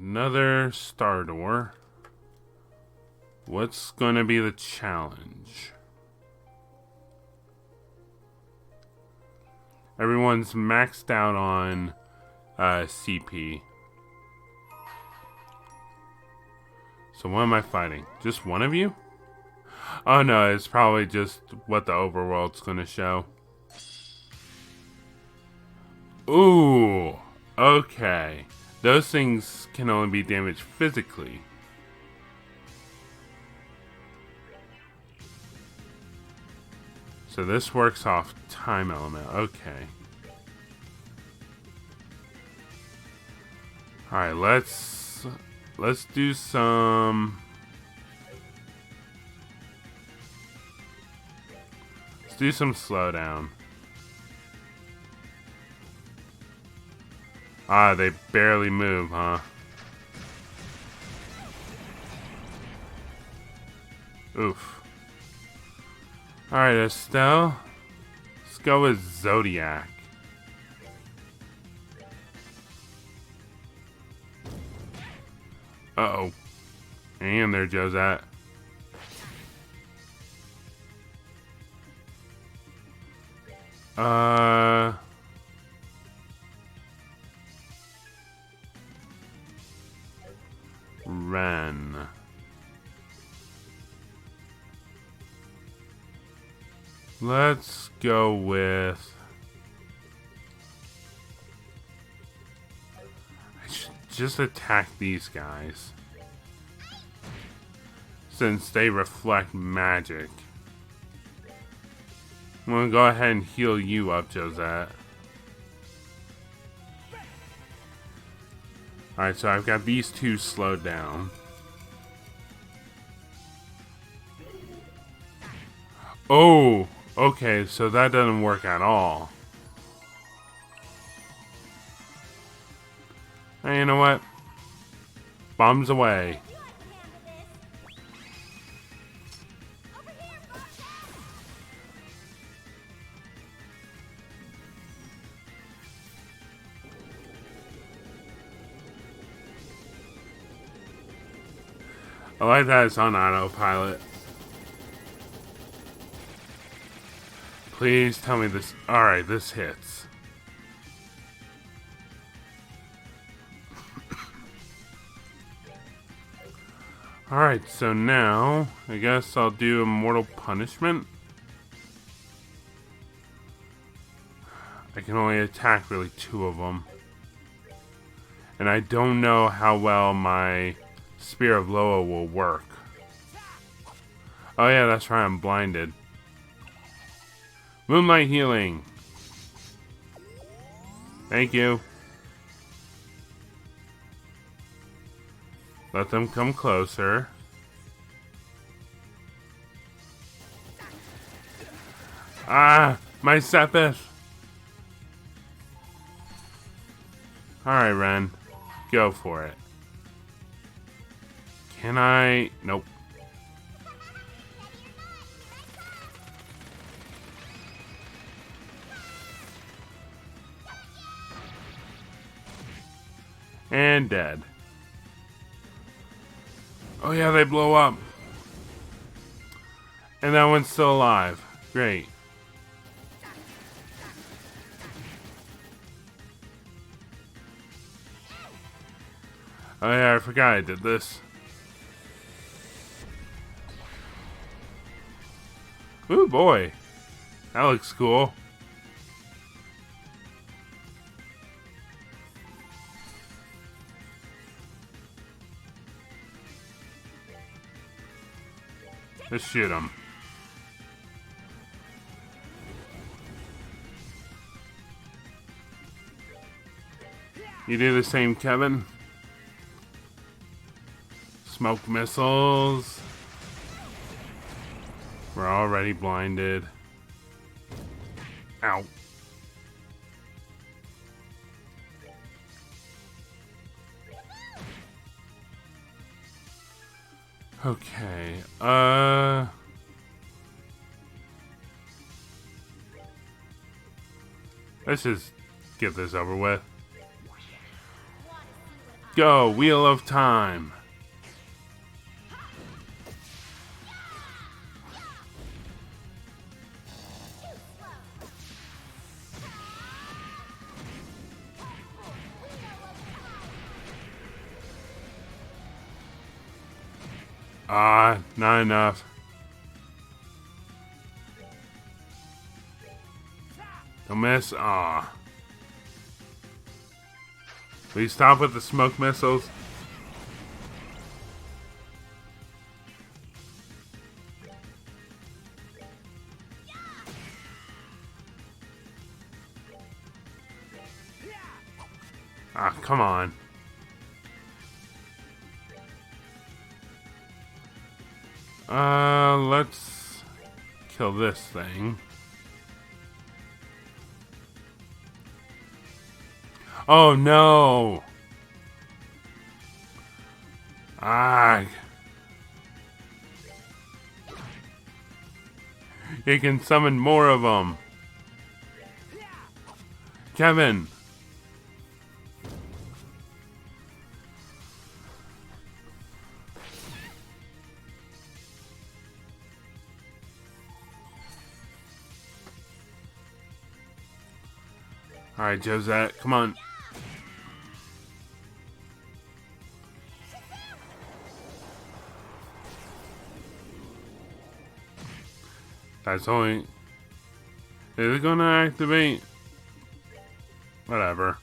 another star door. What's going to be the challenge? Everyone's maxed out on CP. So what am I fighting? Just one of you? Oh no, it's probably just what the overworld's gonna show. Ooh, okay. Those things can only be damaged physically. So this works off time element, okay. Alright, let's do some... Let's do some slowdown. Ah, they barely move, huh? Oof. Alright, Estelle. Let's go with Zodiac. Uh-oh. And there Joe's at. Ren. Let's go with... I should just attack these guys, since they reflect magic. I'm gonna go ahead and heal you up, Josette. Alright, so I've got these two slowed down. Oh, okay, so that doesn't work at all. Hey, you know what? Bombs away. I like that it's on autopilot. Please tell me this. Alright, this hits. Alright, so now I guess I'll do Immortal Punishment. I can only attack really 2 of them. And I don't know how well my Spear of Loa will work. Oh yeah, that's right, I'm blinded. Moonlight healing. Thank you. Let them come closer. Ah, my Sepith. Alright, Ren. Go for it. Can I? Nope. And dead. Oh yeah, they blow up. And that one's still alive. Great. Oh yeah, I forgot I did this. Ooh boy. That looks cool. Let's shoot him. You do the same, Kevin. Smoke missiles. We're already blinded. Ow. Okay, let's just get this over with. Go, Wheel of Time. Ah, not enough. Don't miss. Ah. Please stop with the smoke missiles. Ah, come on. Let's kill this thing. Oh no! Ah. You can summon more of them. Kevin! Alright, Josette, come on. That's only... Is it gonna activate? Whatever.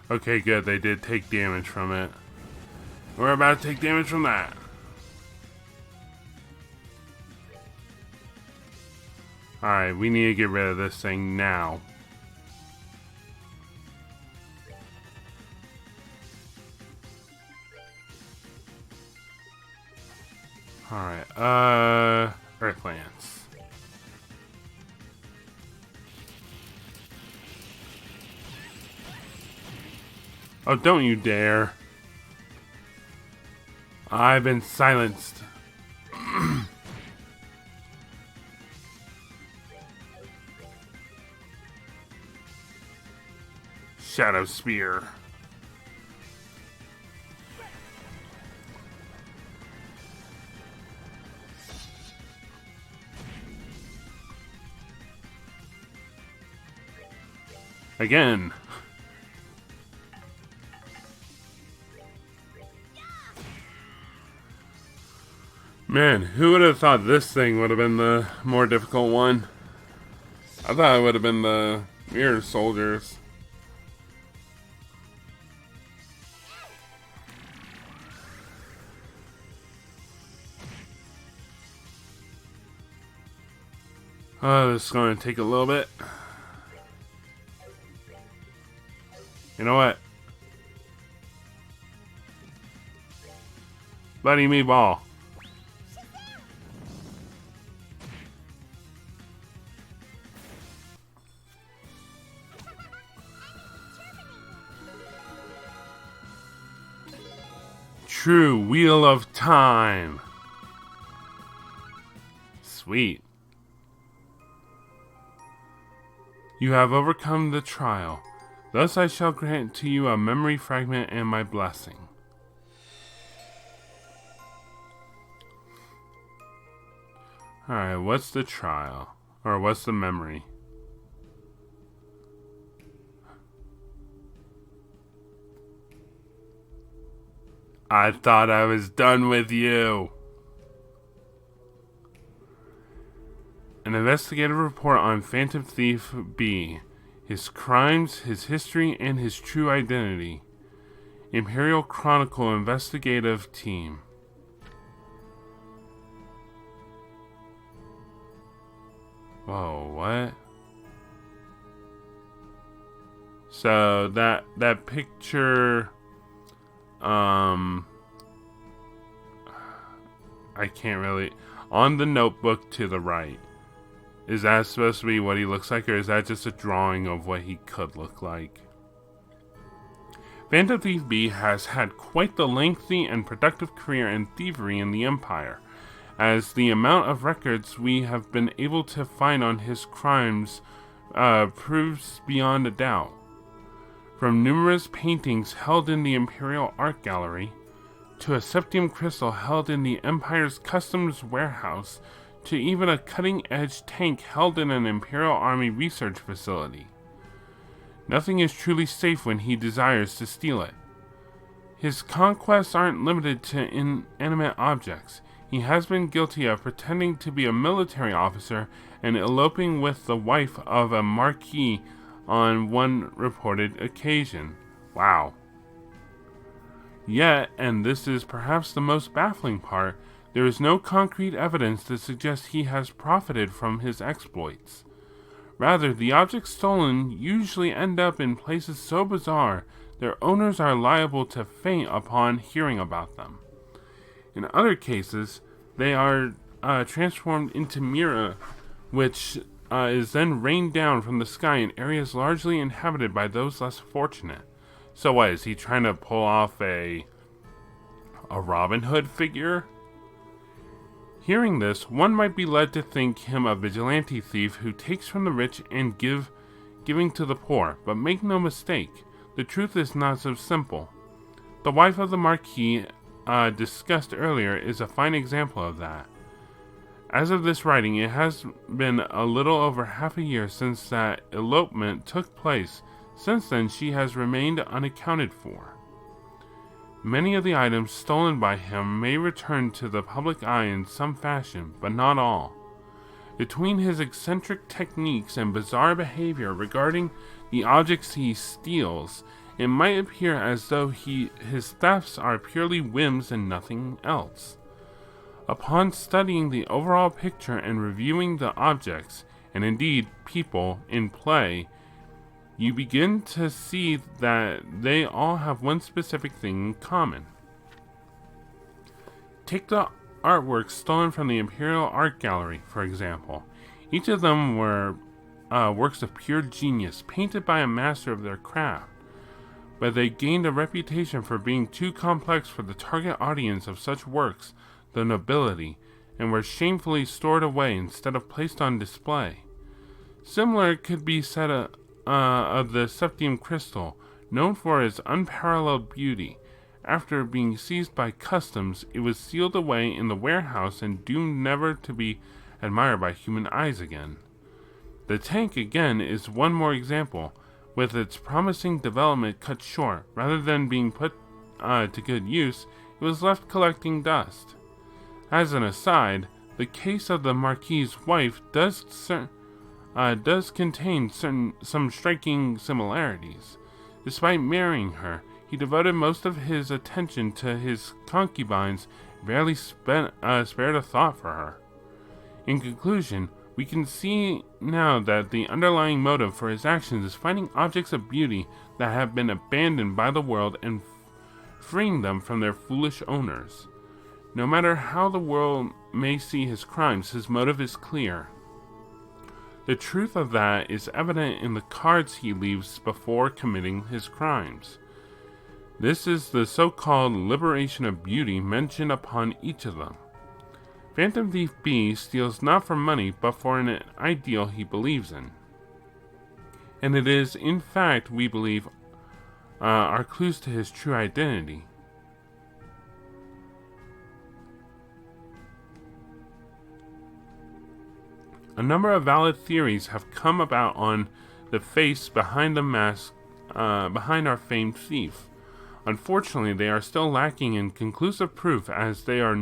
Okay, good. They did take damage from it. We're about to take damage from that. Alright, we need to get rid of this thing now. Alright, Earth Lance. Oh, don't you dare. I've been silenced. Shadow Spear. Again. Man, who would have thought this thing would have been the more difficult one? I thought it would have been the Mirror Soldiers. Oh, this is going to take a little bit. You know what? Bloody meatball. True Wheel of Time. Sweet. You have overcome the trial. Thus I shall grant to you a memory fragment and my blessing. Alright, what's the trial? Or what's the memory? I thought I was done with you. An investigative report on Phantom Thief B. His crimes, his history, and his true identity. Imperial Chronicle Investigative Team. Whoa, what? So that picture, I can't really, on the notebook to the right, is that supposed to be what he looks like, or is that just a drawing of what he could look like? Phantom Thief B has had quite the lengthy and productive career in thievery in the Empire. as the amount of records we have been able to find on his crimes proves beyond a doubt. From numerous paintings held in the Imperial Art Gallery, to a septium crystal held in the Empire's customs warehouse, to even a cutting-edge tank held in an Imperial Army research facility. Nothing is truly safe when he desires to steal it. His conquests aren't limited to inanimate objects. He has been guilty of pretending to be a military officer and eloping with the wife of a marquis on one reported occasion. Wow. Yet, and this is perhaps the most baffling part, there is no concrete evidence to suggest he has profited from his exploits. Rather, the objects stolen usually end up in places so bizarre their owners are liable to faint upon hearing about them. In other cases, they are transformed into mira, which is then rained down from the sky in areas largely inhabited by those less fortunate. So what, is he trying to pull off a Robin Hood figure? Hearing this, one might be led to think him a vigilante thief who takes from the rich and giving to the poor, but make no mistake, the truth is not so simple. The wife of the Marquis discussed earlier is a fine example of that. As of this writing, it has been a little over half a year since that elopement took place. Since then, she has remained unaccounted for. Many of the items stolen by him may return to the public eye in some fashion, but not all. Between his eccentric techniques and bizarre behavior regarding the objects he steals, it might appear as though his thefts are purely whims and nothing else. Upon studying the overall picture and reviewing the objects, and indeed people, in play, you begin to see that they all have one specific thing in common. Take the artworks stolen from the Imperial Art Gallery, for example. Each of them were works of pure genius, painted by a master of their craft, but they gained a reputation for being too complex for the target audience of such works, the nobility, and were shamefully stored away instead of placed on display. Similar could be said of the septium crystal, known for its unparalleled beauty. After being seized by customs, it was sealed away in the warehouse and doomed never to be admired by human eyes again. The tank, again, is one more example, with its promising development cut short. Rather than being put to good use, it was left collecting dust. As an aside, the case of the Marquis's wife does contain some striking similarities. Despite marrying her, he devoted most of his attention to his concubines, barely spared a thought for her. In conclusion, we can see now that the underlying motive for his actions is finding objects of beauty that have been abandoned by the world and freeing them from their foolish owners. No matter how the world may see his crimes, his motive is clear. The truth of that is evident in the cards he leaves before committing his crimes. This is the so-called liberation of beauty mentioned upon each of them. Phantom Thief B steals not for money, but for an ideal he believes in. And it is, in fact, we believe, are clues to his true identity. A number of valid theories have come about on the face behind the mask, behind our famed thief. Unfortunately, they are still lacking in conclusive proof, as they are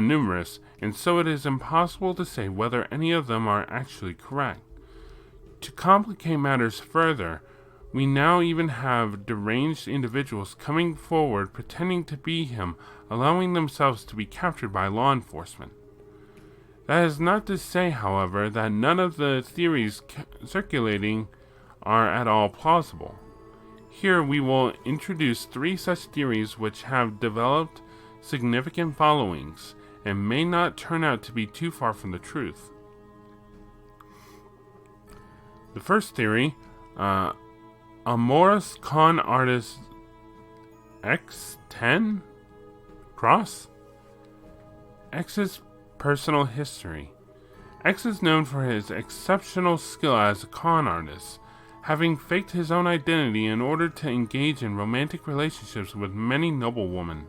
numerous, and so it is impossible to say whether any of them are actually correct. To complicate matters further, we now even have deranged individuals coming forward pretending to be him, allowing themselves to be captured by law enforcement. That is not to say, however, that none of the theories circulating are at all plausible. Here we will introduce 3 such theories which have developed significant followings and may not turn out to be too far from the truth. The first theory, Amorous con artist X10 Cross X's personal history. X is known for his exceptional skill as a con artist, having faked his own identity in order to engage in romantic relationships with many noblewomen.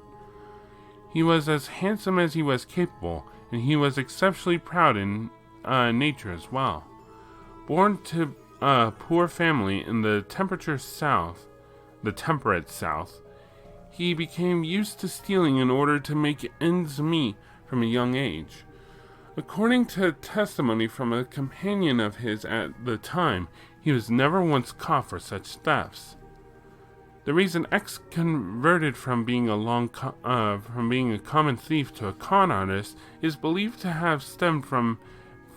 He was as handsome as he was capable, and he was exceptionally proud in nature as well. Born to a poor family in the temperate South, he became used to stealing in order to make ends meet from a young age. According to testimony from a companion of his at the time, he was never once caught for such thefts. The reason X converted from being a common thief to a con artist is believed to have stemmed from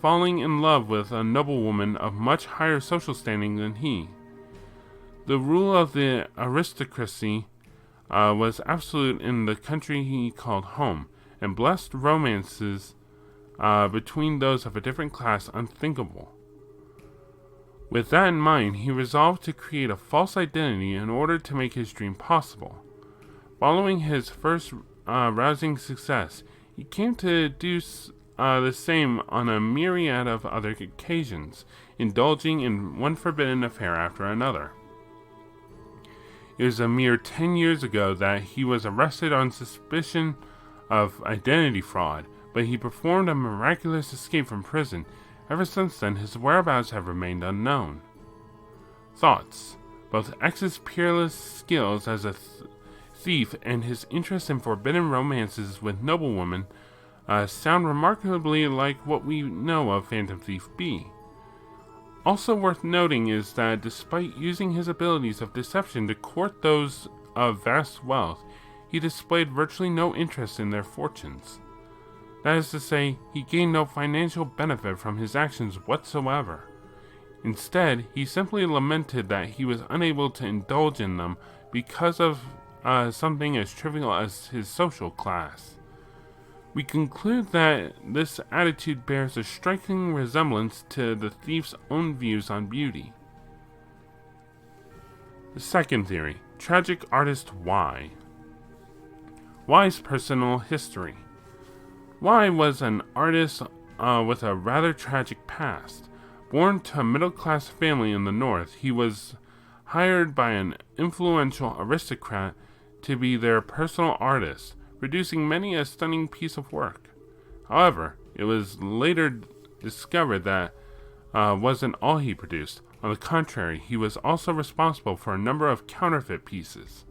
falling in love with a noblewoman of much higher social standing than he. The rule of the aristocracy was absolute in the country he called home, and blessed romances between those of a different class unthinkable. With that in mind, he resolved to create a false identity in order to make his dream possible. Following his first rousing success, he came to do the same on a myriad of other occasions, indulging in one forbidden affair after another. It was a mere 10 years ago that he was arrested on suspicion of identity fraud, but he performed a miraculous escape from prison. Ever since then, his whereabouts have remained unknown. Thoughts. Both X's peerless skills as a thief and his interest in forbidden romances with noblewomen sound remarkably like what we know of Phantom Thief B. Also worth noting is that despite using his abilities of deception to court those of vast wealth, he displayed virtually no interest in their fortunes. That is to say, he gained no financial benefit from his actions whatsoever. Instead, he simply lamented that he was unable to indulge in them because of something as trivial as his social class. We conclude that this attitude bears a striking resemblance to the thief's own views on beauty. The second theory, tragic artist Y. Y's personal history. Y was an artist with a rather tragic past. Born to a middle-class family in the north, he was hired by an influential aristocrat to be their personal artist, producing many a stunning piece of work. However, it was later discovered that wasn't all he produced. On the contrary, he was also responsible for a number of counterfeit pieces.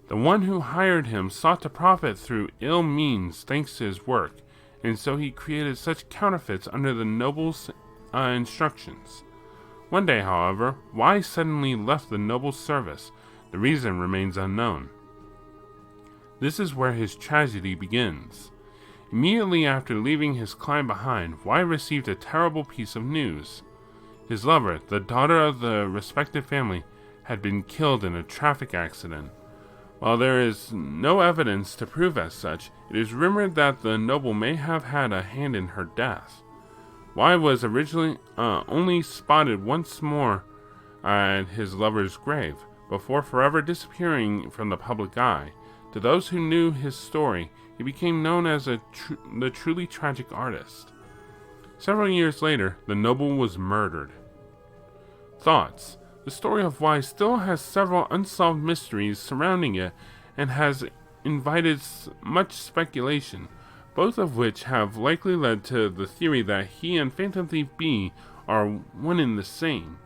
The one who hired him sought to profit through ill means thanks to his work, and so he created such counterfeits under the noble's instructions. One day, however, Y suddenly left the noble's service. The reason remains unknown. This is where his tragedy begins. Immediately after leaving his client behind, Y received a terrible piece of news. His lover, the daughter of the respected family, had been killed in a traffic accident. While there is no evidence to prove as such, it is rumored that the noble may have had a hand in her death. Y was originally only spotted once more at his lover's grave, before forever disappearing from the public eye. To those who knew his story, he became known as the truly tragic artist. Several years later, the noble was murdered. Thoughts. The story of Y still has several unsolved mysteries surrounding it and has invited much speculation, both of which have likely led to the theory that he and Phantom Thief B are one and the same.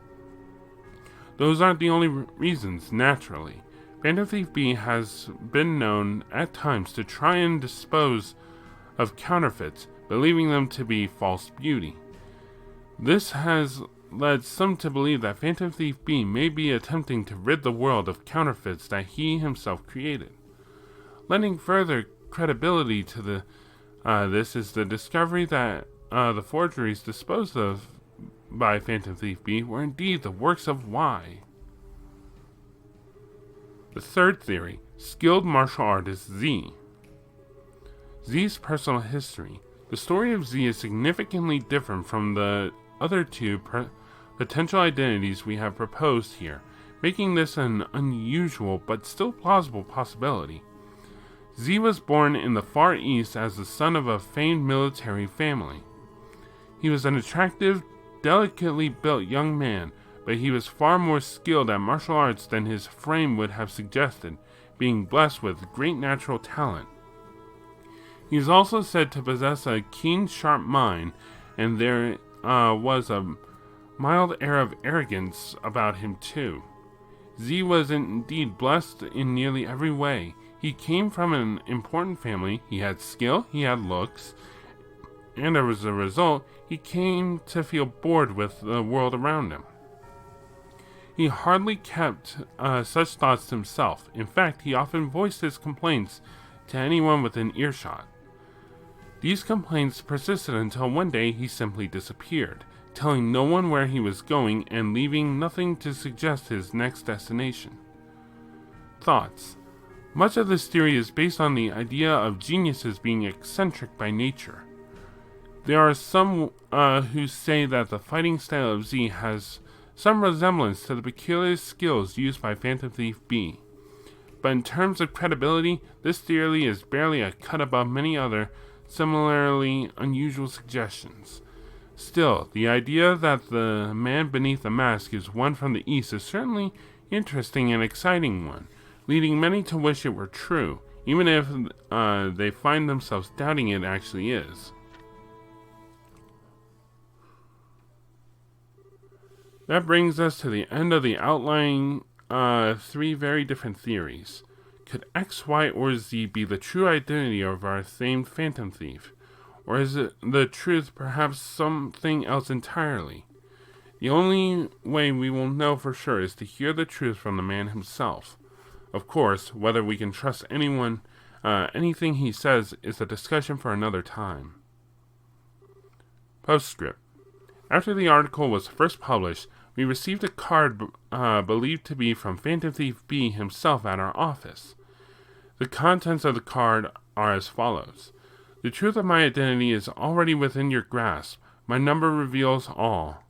Those aren't the only reasons, naturally. Phantom Thief B has been known at times to try and dispose of counterfeits, believing them to be false beauty. This has led some to believe that Phantom Thief B may be attempting to rid the world of counterfeits that he himself created. Lending further credibility to this is the discovery that the forgeries disposed of by Phantom Thief B were indeed the works of Y. The third theory, skilled martial artist Z. Z's personal history. The story of Z is significantly different from the other two potential identities we have proposed here, making this an unusual but still plausible possibility. Z was born in the Far East as the son of a famed military family. He was an attractive, delicately built young man, but he was far more skilled at martial arts than his frame would have suggested, being blessed with great natural talent. He is also said to possess a keen, sharp mind, and there was a mild air of arrogance about him too. Z was indeed blessed in nearly every way. He came from an important family, he had skill, he had looks, and as a result, he came to feel bored with the world around him. He hardly kept such thoughts to himself. In fact, he often voiced his complaints to anyone within earshot. These complaints persisted until one day he simply disappeared, telling no one where he was going and leaving nothing to suggest his next destination. Thoughts. Much of this theory is based on the idea of geniuses being eccentric by nature. There are some who say that the fighting style of Z has some resemblance to the peculiar skills used by Phantom Thief B. But in terms of credibility, this theory is barely a cut above many other similarly unusual suggestions. Still, the idea that the man beneath the mask is one from the East is certainly interesting and exciting one, leading many to wish it were true, even if they find themselves doubting it actually is. That brings us to the end of the outlying three very different theories. Could X, Y, or Z be the true identity of our famed Phantom Thief? Or is it the truth perhaps something else entirely? The only way we will know for sure is to hear the truth from the man himself. Of course, whether we can trust anything he says is a discussion for another time. Postscript. After the article was first published, we received a card believed to be from Phantom Thief B himself at our office. The contents of the card are as follows. The truth of my identity is already within your grasp. My number reveals all.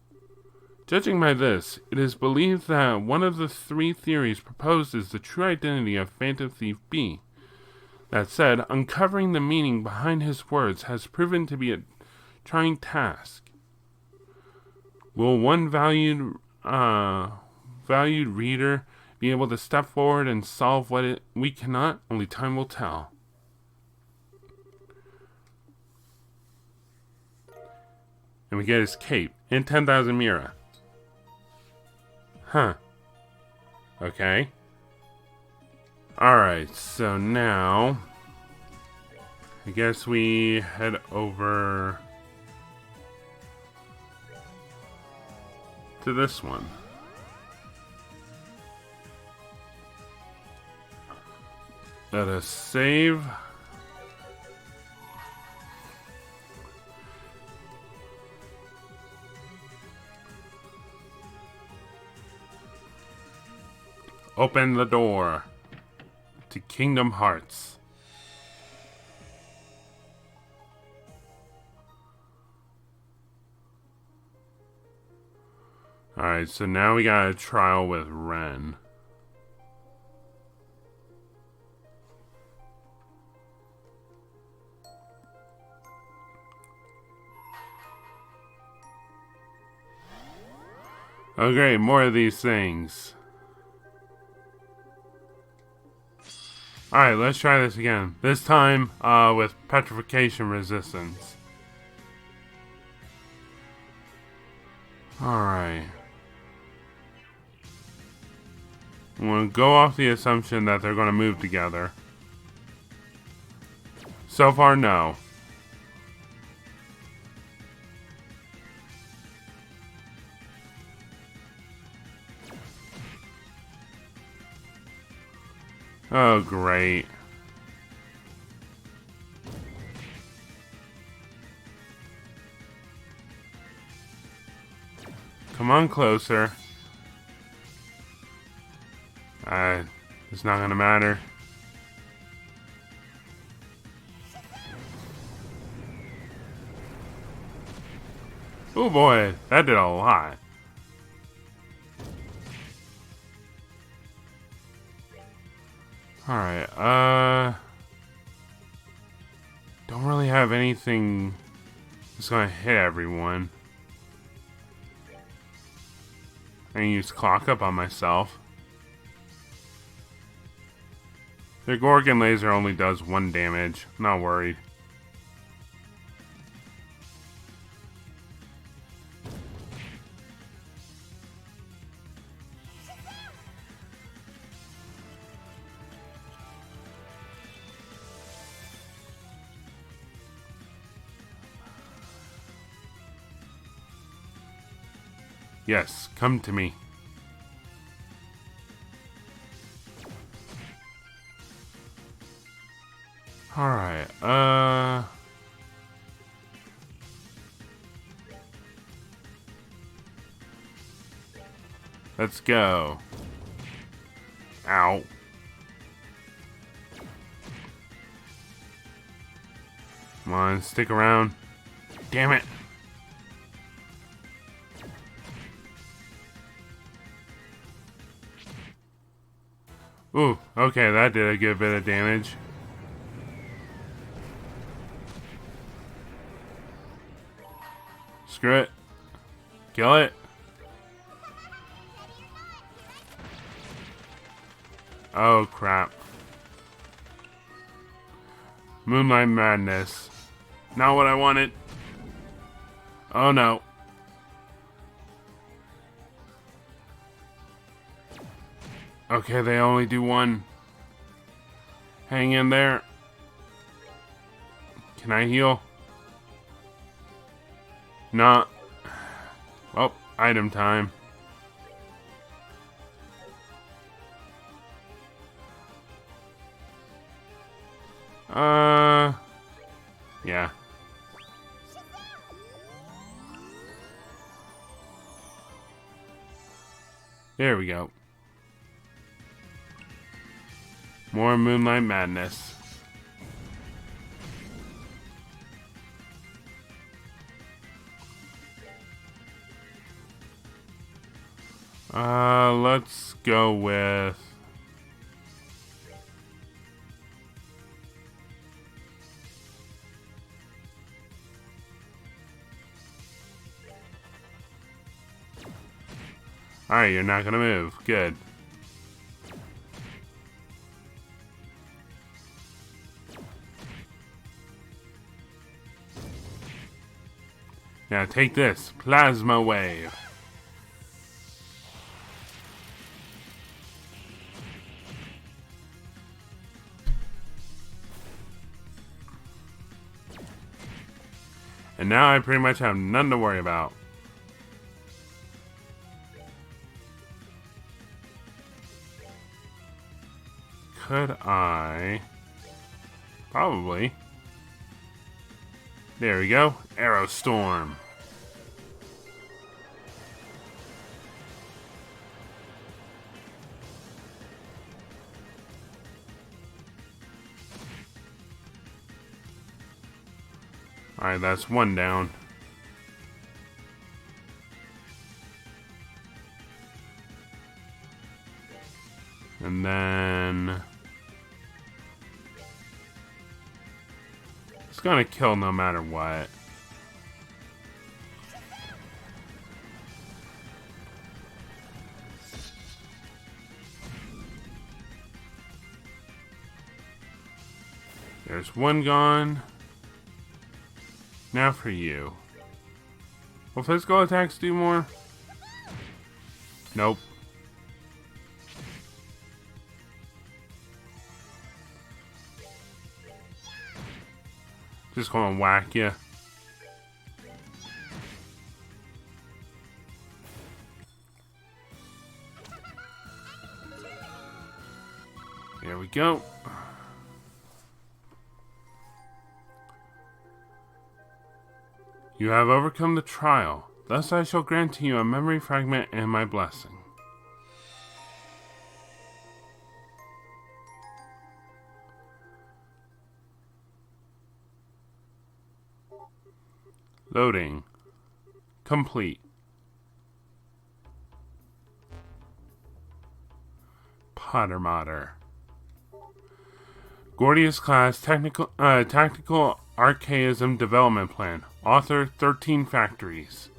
Judging by this, it is believed that one of the three theories proposed is the true identity of Phantom Thief B. That said, uncovering the meaning behind his words has proven to be a trying task. Will one valued reader be able to step forward and solve what we cannot? Only time will tell. And we get his cape and 10,000 Mira. Huh. Okay. Alright, so now I guess we head over to this one. Let us save. Open the door to Kingdom Hearts. Alright, so now we got a trial with Ren. Oh great, more of these things. Alright, let's try this again. This time, with petrification resistance. Alright. I'm going to go off the assumption that they're going to move together. So far, no. Oh, great. Come on closer. It's not gonna matter. Oh boy, that did a lot. Alright, Don't really have anything that's gonna hit everyone. I can use Clock Up on myself. Their Gorgon laser only does 1 damage. Not worried. Yes, come to me. Alright, let's go. Ow. Come on, stick around. Damn it. Ooh, okay, that did a good bit of damage. Screw it. Kill it. Oh, crap. Moonlight Madness. Not what I wanted. Oh, no. Okay, they only do 1. Hang in there. Can I heal? Not. Well, item time. Yeah. There we go. More Moonlight Madness. Let's go with... Alright, you're not gonna move. Good. Now take this. Plasma Wave. And now I pretty much have none to worry about. Could I... Probably. There we go. Arrow Storm. Alright, that's 1 down. And then... It's gonna kill no matter what. There's 1 gone. Now for you. Will physical attacks do more? Nope. Just gonna whack you. There we go. You have overcome the trial. Thus I shall grant to you a memory fragment and my blessing. Loading. Complete. Potter Modder. Gordius class tactical Archaism Development Plan. Author 13 Factories.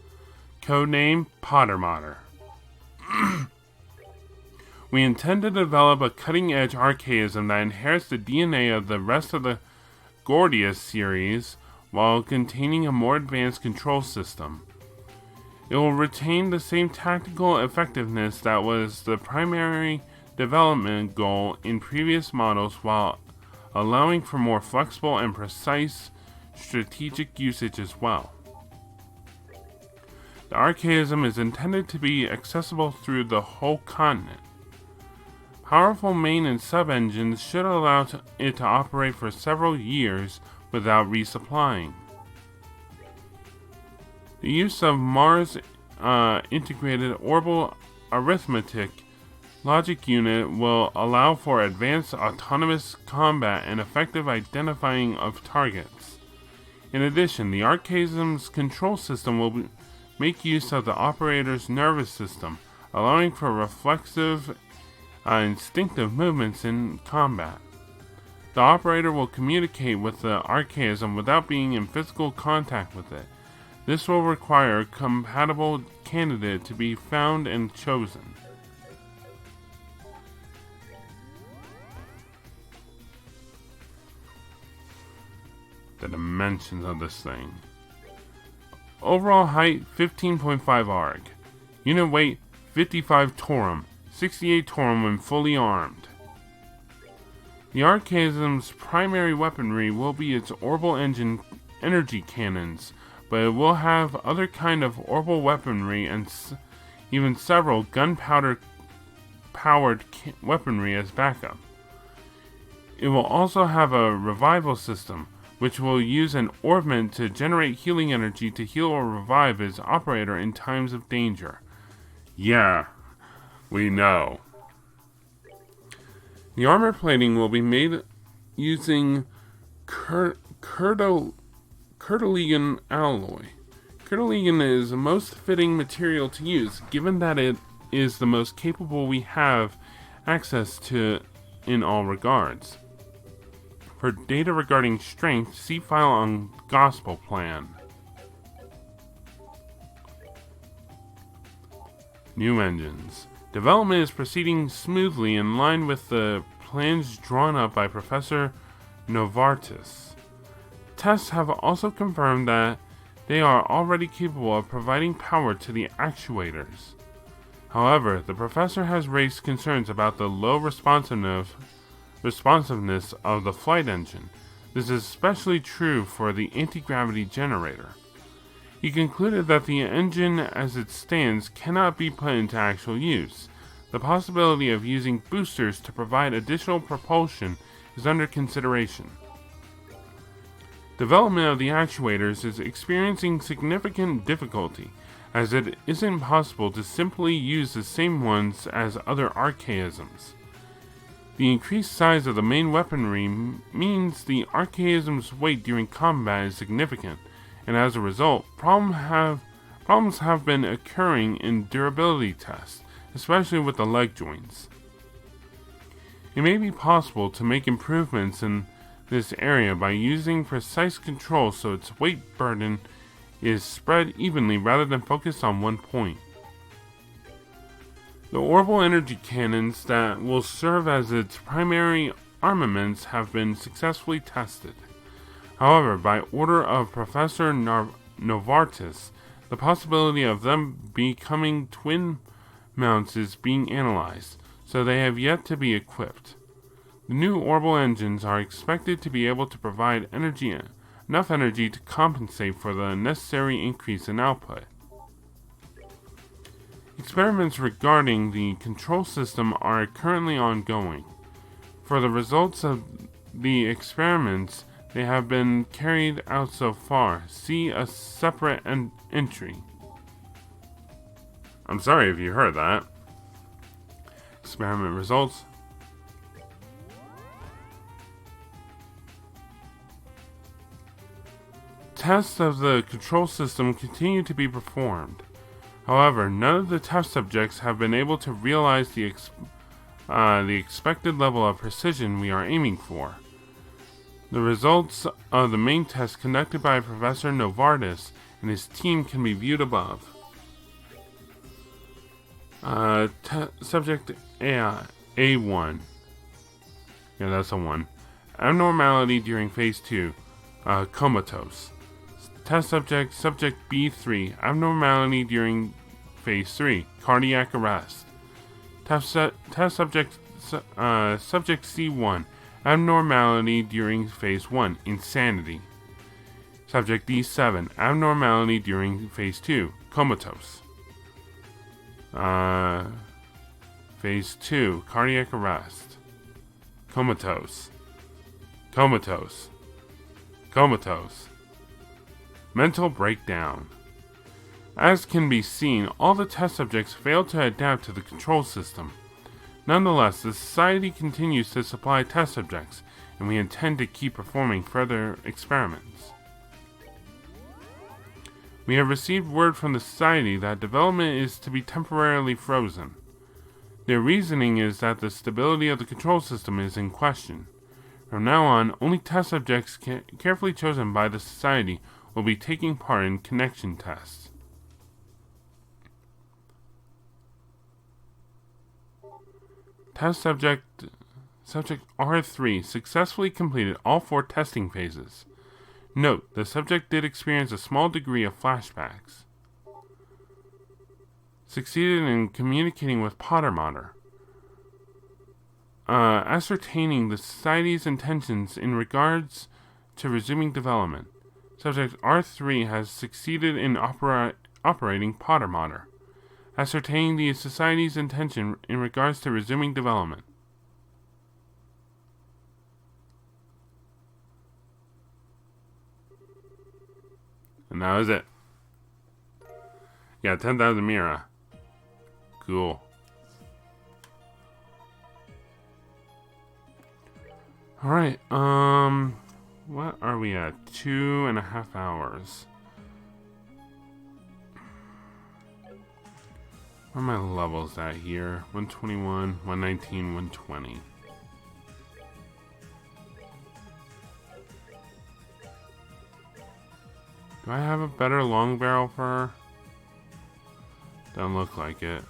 Codename Pottermotter. We intend to develop a cutting-edge archaism that inherits the DNA of the rest of the Gordius series while containing a more advanced control system. It will retain the same tactical effectiveness that was the primary development goal in previous models while allowing for more flexible and precise strategic usage as well. The archaism is intended to be accessible through the whole continent. Powerful main and sub-engines should allow it to operate for several years without resupplying. The use of Mars integrated orbital arithmetic logic unit will allow for advanced autonomous combat and effective identifying of targets. In addition, the archaism's control system will make use of the operator's nervous system, allowing for reflexive instinctive movements in combat. The operator will communicate with the archaism without being in physical contact with it. This will require a compatible candidate to be found and chosen. The dimensions of this thing. Overall height 15.5 arg. Unit weight 55 torum. 68 torum when fully armed. The archaism's primary weaponry will be its orbital engine energy cannons, but it will have other kind of orbital weaponry and even several gunpowder powered weaponry as backup. It will also have a revival system, which will use an orbment to generate healing energy to heal or revive its operator in times of danger. Yeah, we know. The armor plating will be made using Curtiligan alloy. Curtiligan is the most fitting material to use, given that it is the most capable we have access to in all regards. For data regarding strength, see file on Gospel Plan. New engines. Development is proceeding smoothly in line with the plans drawn up by Professor Novartis. Tests have also confirmed that they are already capable of providing power to the actuators. However, the professor has raised concerns about the low responsiveness of the flight engine. This is especially true for the anti-gravity generator. He concluded that the engine as it stands cannot be put into actual use. The possibility of using boosters to provide additional propulsion is under consideration. Development of the actuators is experiencing significant difficulty, as it isn't possible to simply use the same ones as other archaisms. The increased size of the main weaponry means the archaism's weight during combat is significant, and as a result, problems have been occurring in durability tests, especially with the leg joints. It may be possible to make improvements in this area by using precise control so its weight burden is spread evenly rather than focused on one point. The orbital energy cannons that will serve as its primary armaments have been successfully tested. However, by order of Professor Novartis, the possibility of them becoming twin mounts is being analyzed, so they have yet to be equipped. The new orbital engines are expected to be able to provide enough energy to compensate for the necessary increase in output. Experiments regarding the control system are currently ongoing. For the results of the experiments, they have been carried out so far. See a separate entry. I'm sorry if you heard that. Experiment results. Tests of the control system continue to be performed. However, none of the test subjects have been able to realize the expected level of precision we are aiming for. The results of the main test conducted by Professor Novartis and his team can be viewed above. Subject A1. Yeah, that's a 1. Abnormality during phase 2. Comatose. Test subject B3. Abnormality during phase 3. Cardiac arrest. Test subject C1. Abnormality during phase 1. Insanity. Subject D7. Abnormality during phase 2. Comatose. Phase 2. Cardiac arrest. Comatose. Comatose. Comatose. Mental breakdown. As can be seen, all the test subjects failed to adapt to the control system. Nonetheless, the Society continues to supply test subjects, and we intend to keep performing further experiments. We have received word from the Society that development is to be temporarily frozen. Their reasoning is that the stability of the control system is in question. From now on, only test subjects carefully chosen by the Society will be taking part in connection tests. Test subject R3 successfully completed all 4 testing phases. Note, the subject did experience a small degree of flashbacks. Succeeded in communicating with Pottermother. Ascertaining the Society's intentions in regards to resuming development. Subject R3 has succeeded in operating Pottermother. Ascertaining the Society's intention in regards to resuming development. And that was it. Yeah, 10,000 Mira. Cool. Alright, what are we at? 2.5 hours. Where are my levels at here? 121, 119, 120. Do I have a better long barrel for her? Doesn't look like it.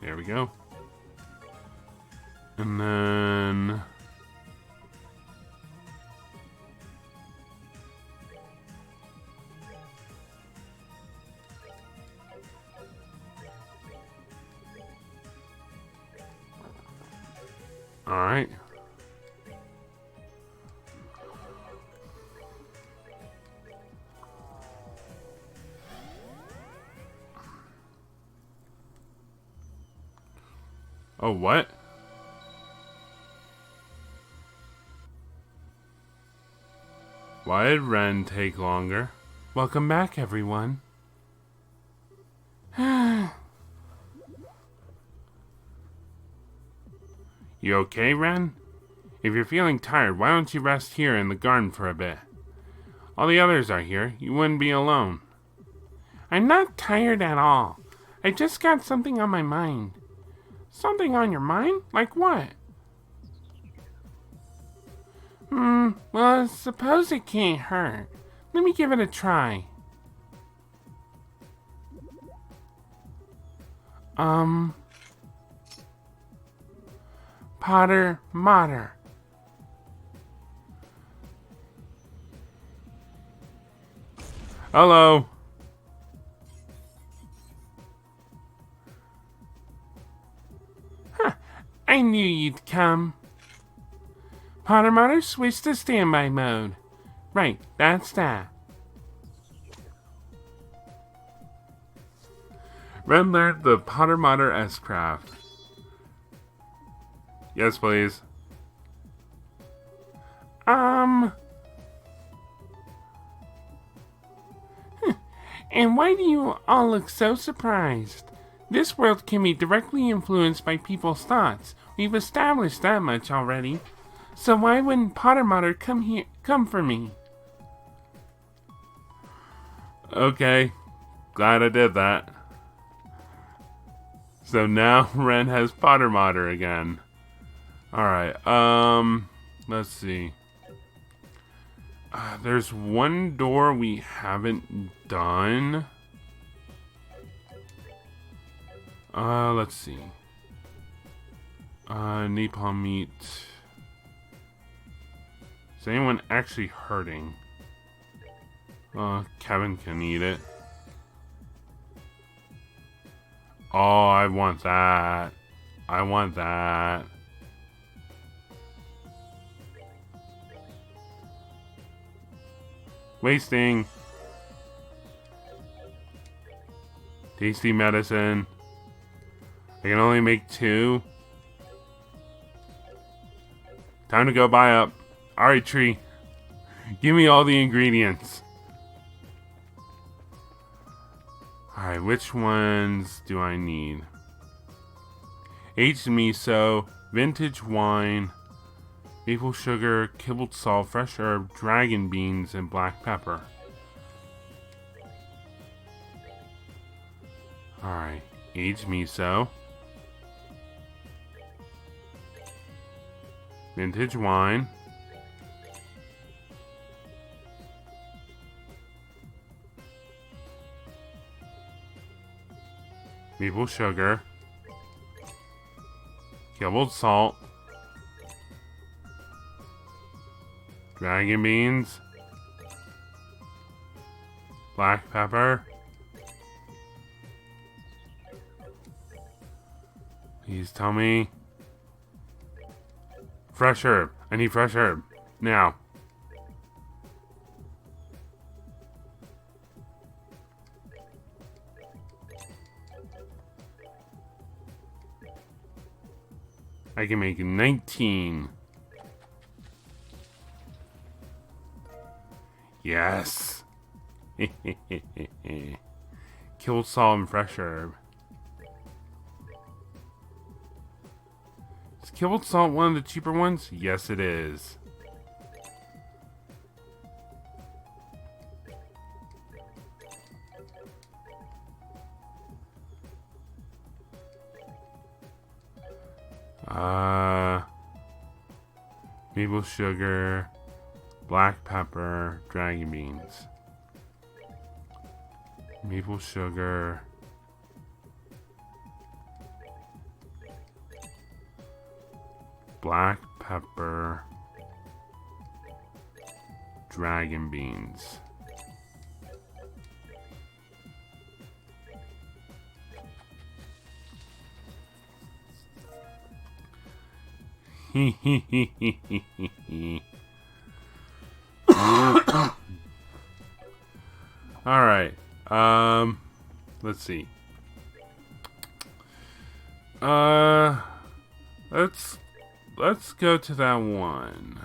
There we go. And then... Alright. Oh, what? Why did Ren take longer? Welcome back, everyone. You okay, Ren? If you're feeling tired, why don't you rest here in the garden for a bit? All the others are here. You wouldn't be alone. I'm not tired at all. I just got something on my mind. Something on your mind? Like what? Well, I suppose it can't hurt. Let me give it a try. Pottermother. Hello. Huh, I knew you'd come. Pottermother, switch to standby mode. Right, that's that. Ren learned the Pottermother S-Craft. Yes, please. And why do you all look so surprised? This world can be directly influenced by people's thoughts. We've established that much already. So why wouldn't Pottermother come for me? Okay. Glad I did that. So now Ren has Potter Modder again. Alright, let's see. There's one door we haven't done. Let's see. Napalm meat. Is anyone actually hurting? Kevin can eat it. Oh, I want that. I want that. Wasting. Tasty medicine. I can only make 2. Time to go buy up. Alright, tree. Give me all the ingredients. Alright, which ones do I need? Aged miso, vintage wine, maple sugar, kibbled salt, fresh herb, dragon beans, and black pepper. Alright, aged miso. Vintage wine. Maple sugar. Kibbled salt. Dragon beans. Black pepper. Please tell me. Fresh herb. I need fresh herb. Now. I can make 19. Yes. Killed salt and fresh herb. Is killed salt one of the cheaper ones? Yes, it is. Maple sugar, black pepper, dragon beans. Maple sugar. Black pepper, dragon beans. All right. Let's see. Let's go to that one.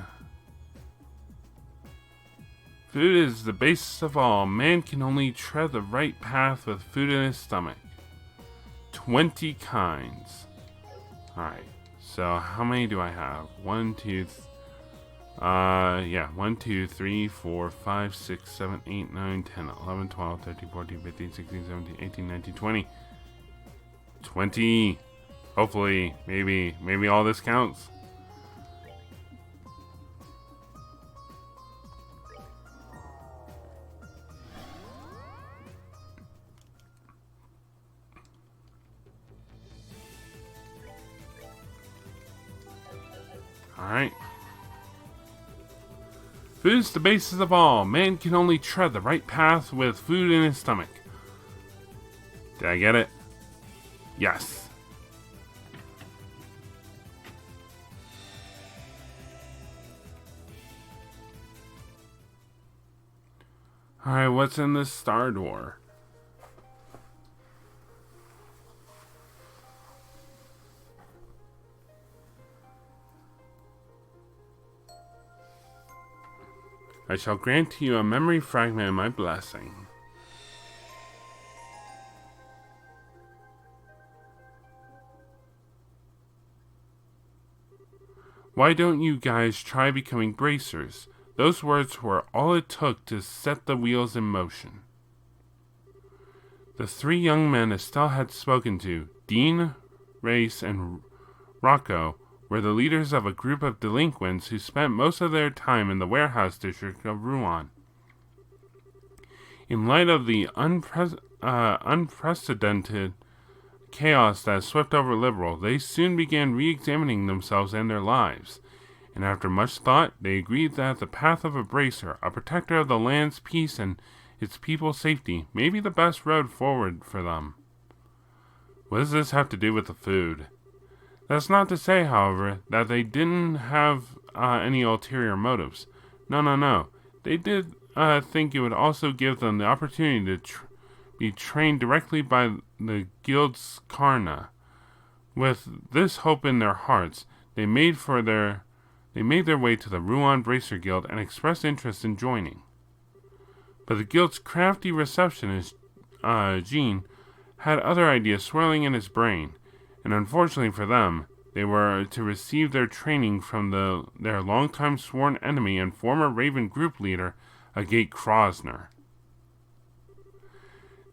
Food is the basis of all. Man can only tread the right path with food in his stomach. 20 kinds. All right. So how many do I have? 1, 2, 3, 4, 5, 6, 7, 8, 9, 10, 11, 12, 13, 14, 15, 16, 17, 18, 19, 20. 20. Hopefully, maybe all this counts. Alright. Food is the basis of all. Man can only tread the right path with food in his stomach. Did I get it? Yes. Alright, what's in this star door? I shall grant to you a memory fragment of my blessing. Why don't you guys try becoming bracers? Those words were all it took to set the wheels in motion. The three young men Estelle had spoken to, Dean, Race, and Rocco, were the leaders of a group of delinquents who spent most of their time in the warehouse district of Rouen. In light of the unprecedented chaos that swept over Liberal, they soon began re-examining themselves and their lives, and after much thought, they agreed that the path of a bracer, a protector of the land's peace and its people's safety, may be the best road forward for them. What does this have to do with the food? That's not to say, however, that they didn't have any ulterior motives. No. They did think it would also give them the opportunity to be trained directly by the guild's Karna. With this hope in their hearts, they made their way to the Rouen Bracer Guild and expressed interest in joining. But the guild's crafty receptionist, Jean, had other ideas swirling in his brain, and unfortunately for them, they were to receive their training from their longtime sworn enemy and former Raven group leader, Agate Krosner.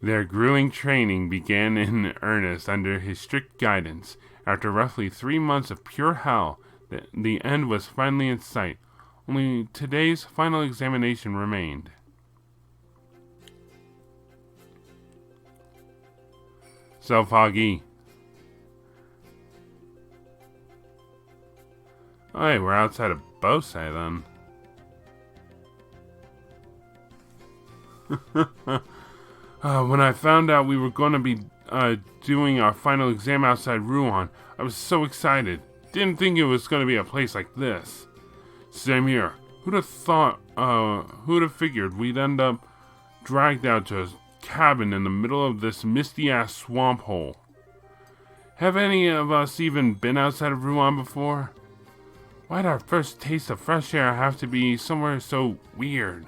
Their grueling training began in earnest under his strict guidance. After roughly 3 months of pure hell, the end was finally in sight. Only today's final examination remained. So, Foggy. Oh, hey, we're outside of Bose then. When I found out we were going to be doing our final exam outside Rouen, I was so excited. Didn't think it was going to be a place like this. Same here. Who'd have figured we'd end up dragged out to a cabin in the middle of this misty-ass swamp hole? Have any of us even been outside of Rouen before? Why'd our first taste of fresh air have to be somewhere so weird?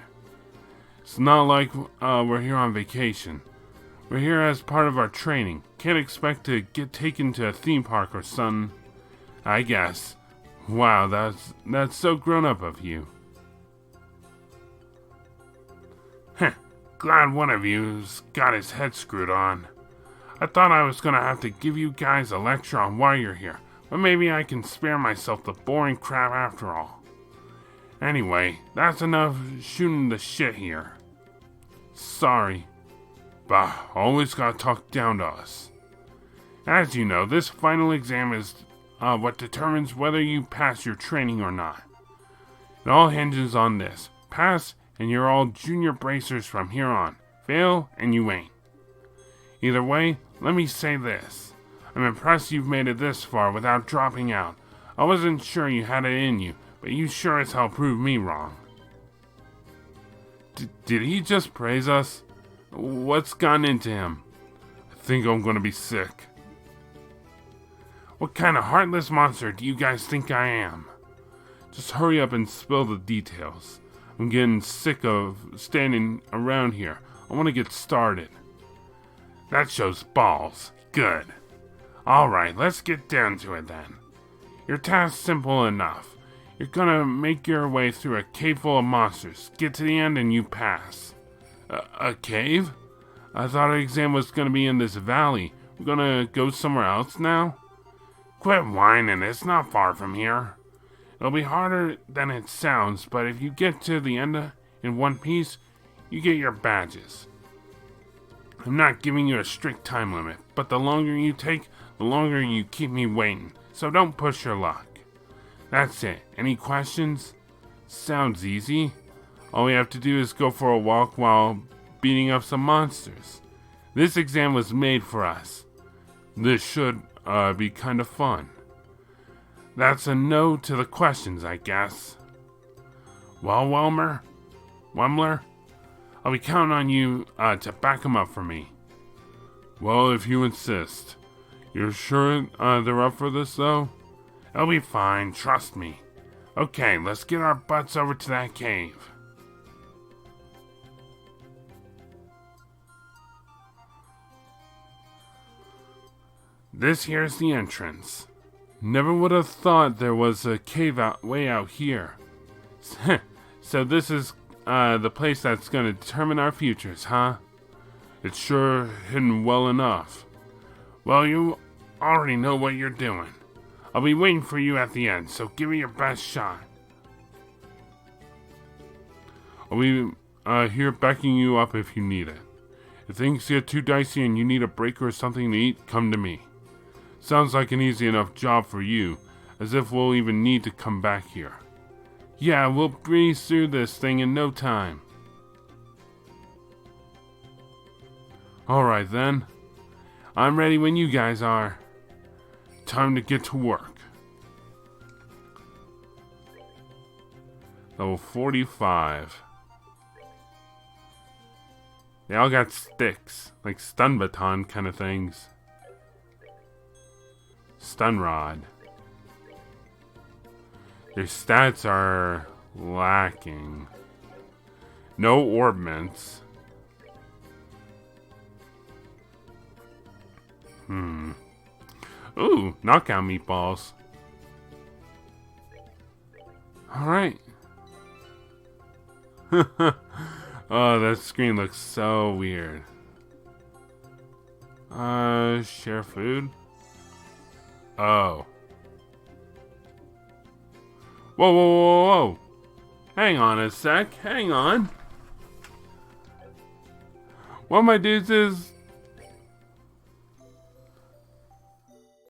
It's not like we're here on vacation. We're here as part of our training. Can't expect to get taken to a theme park or something, I guess. Wow, that's so grown up of you. Heh, glad one of you's got his head screwed on. I thought I was gonna have to give you guys a lecture on why you're here, but maybe I can spare myself the boring crap after all. Anyway, that's enough shooting the shit here. Sorry. Bah, always gotta talk down to us. As you know, this final exam is what determines whether you pass your training or not. It all hinges on this. Pass, and you're all junior bracers from here on. Fail, and you ain't. Either way, let me say this. I'm impressed you've made it this far without dropping out. I wasn't sure you had it in you, but you sure as hell proved me wrong. Did he just praise us? What's gone into him? I think I'm gonna be sick. What kind of heartless monster do you guys think I am? Just hurry up and spill the details. I'm getting sick of standing around here. I want to get started. That shows balls. Good. Alright, let's get down to it then. Your task's simple enough. You're gonna make your way through a cave full of monsters. Get to the end and you pass. A cave? I thought our exam was gonna be in this valley. We're gonna go somewhere else now? Quit whining, it's not far from here. It'll be harder than it sounds, but if you get to the end in one piece, you get your badges. I'm not giving you a strict time limit, but the longer you take, the longer you keep me waiting, so don't push your luck. That's it. Any questions? Sounds easy. All we have to do is go for a walk while beating up some monsters. This exam was made for us. This should be kind of fun. That's a no to the questions, I guess. Well, Wemler, I'll be counting on you to back him up for me. Well, if you insist. You're sure they're up for this, though? It'll be fine, trust me. Okay, let's get our butts over to that cave. This here's the entrance. Never would have thought there was a cave way out here. So this is the place that's going to determine our futures, huh? It's sure hidden well enough. Well, you already know what you're doing. I'll be waiting for you at the end, so give me your best shot. I'll be here backing you up if you need it. If things get too dicey and you need a break or something to eat, come to me. Sounds like an easy enough job for you, as if we'll even need to come back here. Yeah, we'll breeze through this thing in no time. Alright then. I'm ready when you guys are. Time to get to work. Level 45. They all got sticks, like stun baton kind of things. Stun rod. Their stats are lacking. No orb mints. Ooh, knockout meatballs. Alright. Oh, that screen looks so weird. Share food? Oh. Whoa, whoa, whoa, whoa. Hang on a sec. Hang on. What my dudes is